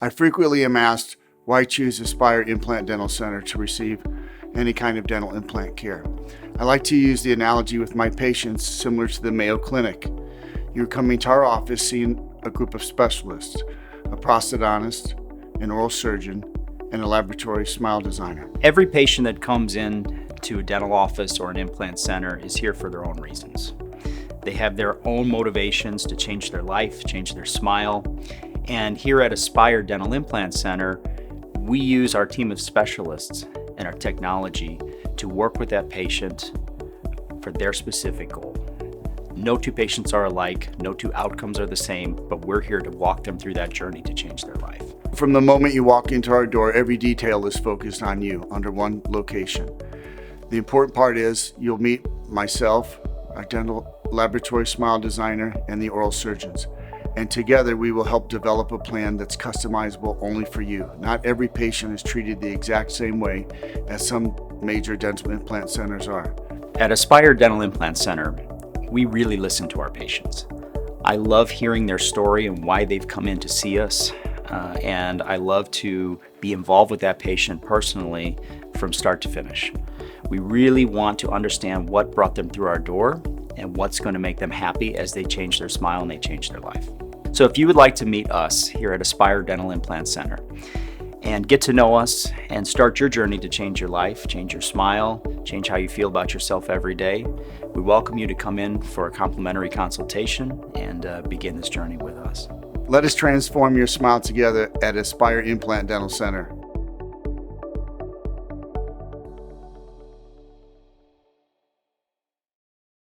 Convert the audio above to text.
I frequently am asked why choose Aspire Implant Dental Center to receive any kind of dental implant care. I like to use the analogy with my patients similar to the Mayo Clinic. You're coming to our office seeing a group of specialists, a prosthodontist, an oral surgeon, and a laboratory smile designer. Every patient that comes in to a dental office or an implant center is here for their own reasons. They have their own motivations to change their life, change their smile. And here at Aspire Dental Implant Center, we use our team of specialists and our technology to work with that patient for their specific goal. No two patients are alike, no two outcomes are the same, but we're here to walk them through that journey to change their life. From the moment you walk into our door, every detail is focused on you under one location. The important part is you'll meet myself, our dental laboratory smile designer, and the oral surgeons. And together we will help develop a plan that's customizable only for you. Not every patient is treated the exact same way as some major dental implant centers are. At Aspire Dental Implant Center, we really listen to our patients. I love hearing their story and why they've come in to see us. And I love to be involved with that patient personally from start to finish. We really want to understand what brought them through our door and what's going to make them happy as they change their smile and they change their life. So if you would like to meet us here at Aspire Dental Implant Center and get to know us and start your journey to change your life, change your smile, change how you feel about yourself every day, we welcome you to come in for a complimentary consultation and begin this journey with us. Let us transform your smile together at Aspire Implant Dental Center.